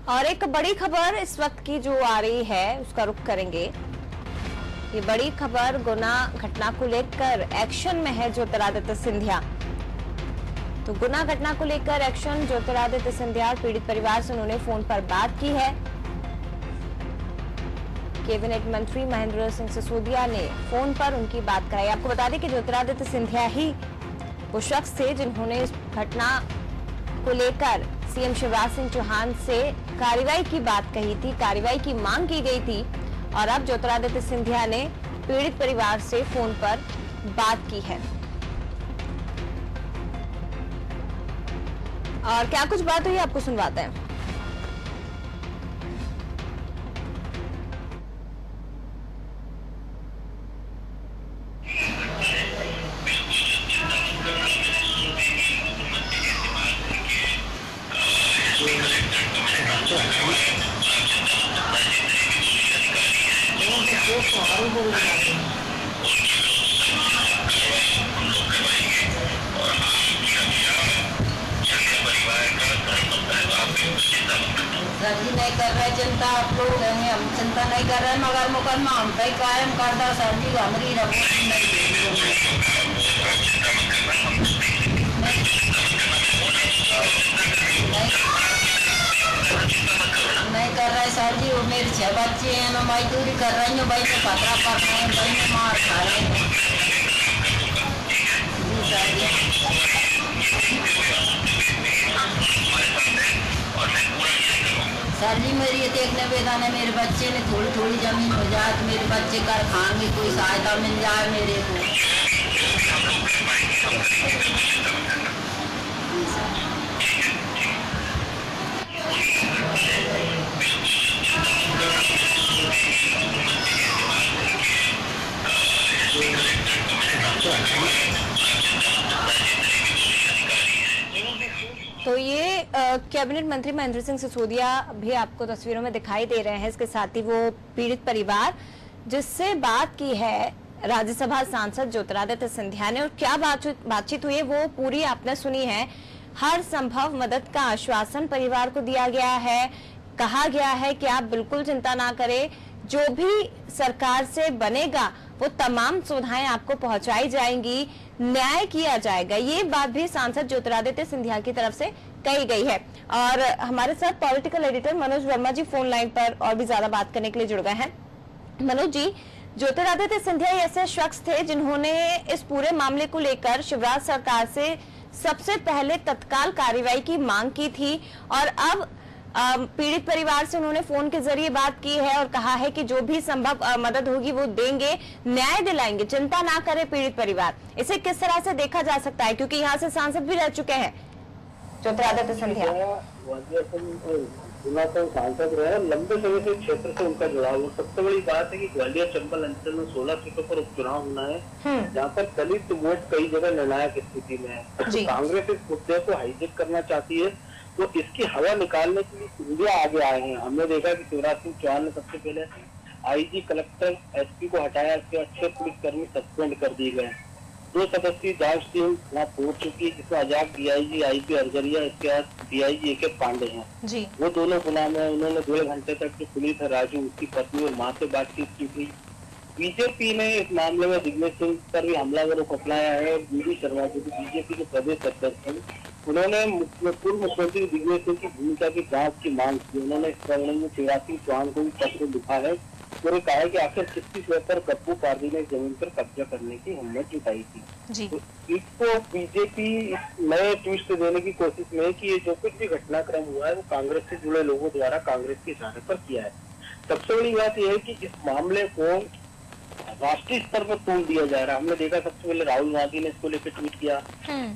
और एक बड़ी खबर इस वक्त की जो आ रही है उसका रुख करेंगे। ये बड़ी खबर गुना घटना को लेकर एक्शन में है ज्योतिरादित्य सिंधिया। तो गुना घटना को लेकर एक्शन ज्योतिरादित्य सिंधिया और पीड़ित परिवार से उन्होंने फोन पर बात की है। कैबिनेट मंत्री महेंद्र सिंह सिसोदिया ने फोन पर उनकी बात कराई। आपको बता दें कि ज्योतिरादित्य सिंधिया ही वो शख्स थे जिन्होंने इस घटना को लेकर सीएम शिवराज सिंह चौहान से कार्रवाई की बात कही थी, कार्रवाई की मांग की गई थी। और अब ज्योतिरादित्य सिंधिया ने पीड़ित परिवार से फोन पर बात की है। और क्या कुछ बात हुई आपको सुनवाते हैं। राजी नहीं कर रहे चिंता आप लोग हैं, हम चिंता नहीं कर रहे मगर मुकदमा हम पे कायम करता सर जी हमारी नहीं कर रहे सर जी। वो मेरे 6 बच्चे हैं, मैं मजदूरी कर रही हूँ, भाई में खतरा कर रहे हैं, भाई में मार खा रहे हैं सर जी। मेरी ये देखने बेदाने मेरे बच्चे ने थोड़ी थोड़ी जमीन हो जाए तो मेरे बच्चे कर खाएंगे, कोई सहायता मिल जाए मेरे को। तो ये कैबिनेट मंत्री महेंद्र सिंह सिसोदिया भी आपको तस्वीरों में दिखाई दे रहे हैं। इसके साथ ही वो पीड़ित परिवार जिससे बात की है राज्यसभा सांसद ज्योतिरादित्य सिंधिया ने, और क्या बातचीत हुई है वो पूरी आपने सुनी है। हर संभव मदद का आश्वासन परिवार को दिया गया है। कहा गया है कि आप बिल्कुल चिंता ना करें, जो भी सरकार से बनेगा वो तमाम सुविधाएं आपको पहुंचाई जाएंगी, न्याय किया जाएगा। ये बात भी सांसद ज्योतिरादित्य सिंधिया की तरफ से कही गई है। और हमारे साथ पॉलिटिकल एडिटर मनोज वर्मा जी फोन लाइन पर और भी ज्यादा बात करने के लिए जुड़ गए हैं। मनोज जी, ज्योतिरादित्य सिंधिया ऐसे शख्स थे जिन्होंने इस पूरे मामले को लेकर शिवराज सरकार से सबसे पहले तत्काल कार्रवाई की मांग की थी, और अब पीड़ित परिवार से उन्होंने फोन के जरिए बात की है और कहा है कि जो भी संभव मदद होगी वो देंगे, न्याय दिलाएंगे, चिंता ना करे पीड़ित परिवार। इसे किस तरह से देखा जा सकता है, क्योंकि यहाँ से सांसद भी रह चुके हैं ज्योतिरादित्य सिंधिया। सांसद रहे, लंबे समय से क्षेत्र से उनका जुड़ाव है। सबसे बड़ी बात है कि ग्वालियर चंबल अंचल में 16 सीटों पर उपचुनाव होना है, जहाँ पर दलित वोट कई जगह निर्णायक स्थिति में है। तो कांग्रेस इस मुद्दे को हाईजेक करना चाहती है, तो इसकी हवा निकालने के लिए सिंधिया आगे आए हैं। हमने देखा कि शिवराज सिंह चौहान ने सबसे पहले आईजी, कलेक्टर, एसपी को हटाया, इसके बाद 6 पुलिसकर्मी सस्पेंड कर दिए गए। 2 सदस्यीय जांच टीम वहाँ पहुंच चुकी है, जिसमें अजाक डीआईजी आईपी अरजरिया, इसके बाद डीआईजी AK पांडे हैं। वो दोनों गुनाह में उन्होंने 2 घंटे तक जो पुलिस है राजू, उसकी पत्नी और माँ से बातचीत की थी। बीजेपी ने इस मामले में दिग्विजय सिंह पर भी हमलावरों को अपनाया है। बीडी शर्मा जो कि बीजेपी के प्रदेश अध्यक्ष हैं, उन्होंने पूर्व मुख्यमंत्री दिग्विजय सिंह की भूमिका की जांच की मांग की। उन्होंने इस मामले में शिवराज सिंह चौहान को भी पत्र लिखा है। उन्होंने कहा है कि आखिर 36 एकड़ गप्पू पार्टी ने जमीन पर कब्जा करने की हिम्मत जुटाई थी। तो इसको बीजेपी नए ट्विस्ट देने की कोशिश में है कि ये जो कुछ भी घटनाक्रम हुआ है वो कांग्रेस से जुड़े लोगों द्वारा कांग्रेस के इशारे पर किया है। सबसे बड़ी बात यह है कि इस मामले को राष्ट्रीय स्तर पर तोड़ दिया जा रहा है। हमने देखा सबसे पहले राहुल गांधी ने इसको लेकर ट्वीट किया,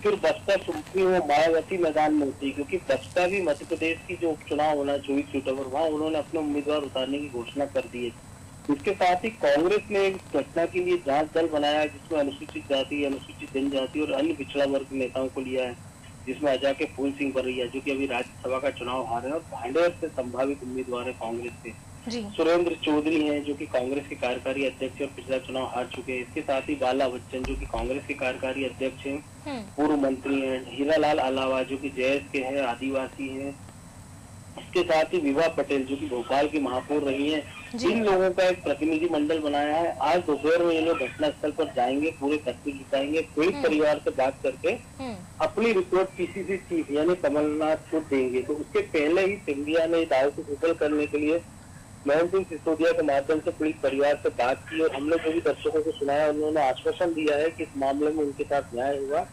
फिर बसपा सुप्रीमो मायावती मैदान में उतरी, क्योंकि बसपा भी मध्य प्रदेश की जो उपचुनाव होना 24 सीटों पर, वहाँ उन्होंने अपने उम्मीदवार उतारने की घोषणा कर दी है। इसके साथ ही कांग्रेस ने एक घटना के लिए जांच दल बनाया है, जिसमें अनुसूचित जाति, अनुसूचित जनजाति और अन्य पिछड़ा वर्ग के नेताओं को लिया है, जिसमें अजय के फूल सिंह बरैया जो कि अभी राज्यसभा का चुनाव हारे हैं और भांडेर से संभावित उम्मीदवार है कांग्रेस से। सुरेंद्र चौधरी हैं जो कि कांग्रेस के कार्यकारी अध्यक्ष और पिछला चुनाव हार चुके हैं। इसके साथ ही बाला बच्चन जो कि कांग्रेस के कार्यकारी अध्यक्ष हैं, पूर्व मंत्री हैं। हीरालाल अलावा जो कि JS के हैं, आदिवासी हैं। इसके साथ ही विभा पटेल जो कि भोपाल की महापौर रही हैं, इन लोगों का एक प्रतिनिधि मंडल बनाया है। आज दोपहर में ये लोग घटनास्थल पर जाएंगे, पूरे तस्वीर जुटाएंगे, पीड़ित परिवार से बात करके अपनी रिपोर्ट पीसीसी चीफ यानी कमलनाथ को देंगे। तो उसके पहले ही सिंधिया ने दाव को सफल करने के लिए मोहन सिंह सिसोदिया के माध्यम से पीड़ित परिवार से बात की और हमने जो भी दर्शकों को सुनाया उन्होंने आश्वासन दिया है कि इस मामले में उनके साथ न्याय होगा,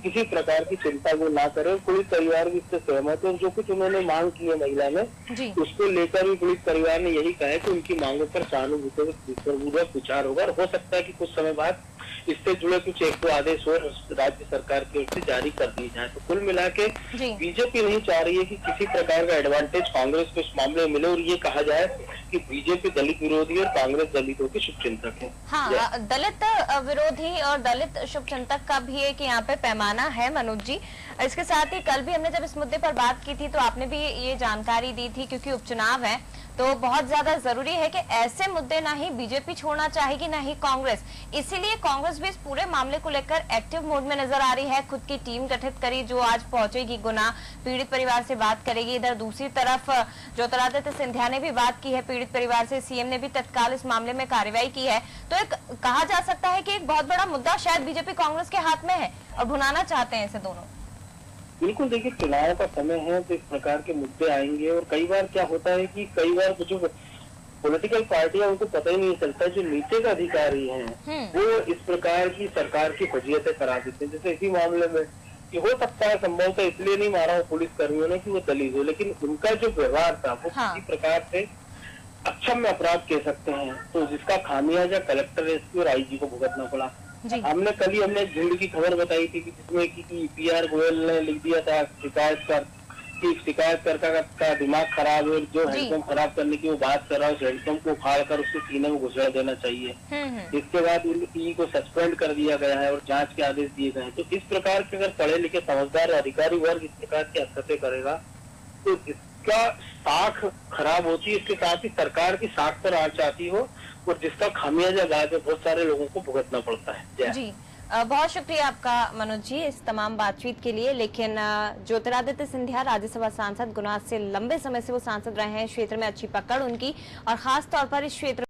किसी प्रकार की चिंता वो ना करे। पीड़ित परिवार भी इससे सहमत है और जो कुछ उन्होंने मांग की है महिला ने उसको लेकर भी पीड़ित परिवार ने यही कहा है कि उनकी मांगों पर सहानुभूतिपूर्वक विचार होगा और हो सकता है कि कुछ समय बाद इससे जुड़े कुछ एक दो आदेश और राज्य सरकार की ओर से जारी कर दिए जाए। तो कुल मिला के बीजेपी नहीं चाह रही है कि किसी प्रकार का एडवांटेज कांग्रेस को इस मामले में मिले और ये कहा जाए कि बीजेपी दलित विरोधी और कांग्रेस दलितों की शुभचिंतक है। हाँ, दलित विरोधी और दलित शुभचिंतक का भी एक यहाँ पे पैमाना है मनोज जी। इसके साथ ही कल भी हमने जब इस मुद्दे पर बात की थी तो आपने भी ये जानकारी दी थी, क्योंकि उपचुनाव है तो बहुत ज्यादा जरूरी है कि ऐसे मुद्दे ना ही बीजेपी छोड़ना चाहेगी ना ही कांग्रेस, इसीलिए कांग्रेस भी इस पूरे मामले को लेकर एक्टिव मोड में नजर आ रही है। खुद की टीम गठित करी जो आज पहुंचेगी गुना, पीड़ित परिवार से बात करेगी। इधर दूसरी तरफ ज्योतिरादित्य सिंधिया ने भी बात की है पीड़ित परिवार से, सीएम ने भी तत्काल इस मामले में कार्रवाई की है। तो एक कहा जा सकता है कि एक बहुत बड़ा मुद्दा शायद बीजेपी कांग्रेस के हाथ में है और भुनाना चाहते हैं इसे दोनों। बिल्कुल, देखिए चुनाव का समय है तो इस प्रकार के मुद्दे आएंगे और कई बार क्या होता है कि कई बार जो पॉलिटिकल पार्टियां उनको पता ही नहीं चलता, जो नीचे का अधिकारी हैं वो इस प्रकार की सरकार की फजीयतें करा देते हैं। जैसे इसी मामले में कि हो सकता है संभवतः इसलिए नहीं मारा हो पुलिस कर्मियों ने कि वो दलित हो, लेकिन उनका जो व्यवहार था वो किसी प्रकार से अक्षम्य अपराध कह सकते हैं, तो जिसका खामियाजा कलेक्टर, एसपी और आईजी को भुगतना पड़ा। हमने झुंड की खबर बताई थी कि जिसमें कि पीआर गोयल ने लिख दिया था शिकायत का दिमाग खराब है, जो हैंडपंप खराब करने की वो बात कर रहा है, उस हैंडपंप को उखाड़ कर उसके सीने में घुसा देना चाहिए। इसके बाद ई को सस्पेंड कर दिया गया है और जांच के आदेश दिए गए हैं। तो इस प्रकार के अगर पढ़े लिखे समझदार अधिकारी वर्ग इस प्रकार की हरकतें करेगा तो इसका साख खराब होती है, इसके साथ ही सरकार की साख पर आंच आती हो और जिसका खामियाजा बाद में बहुत सारे लोगों को भुगतना पड़ता है। जी, बहुत शुक्रिया आपका मनोज जी इस तमाम बातचीत के लिए। लेकिन ज्योतिरादित्य सिंधिया राज्यसभा सांसद गुना से लंबे समय से वो सांसद रहे हैं, क्षेत्र में अच्छी पकड़ उनकी और खास तौर पर इस क्षेत्र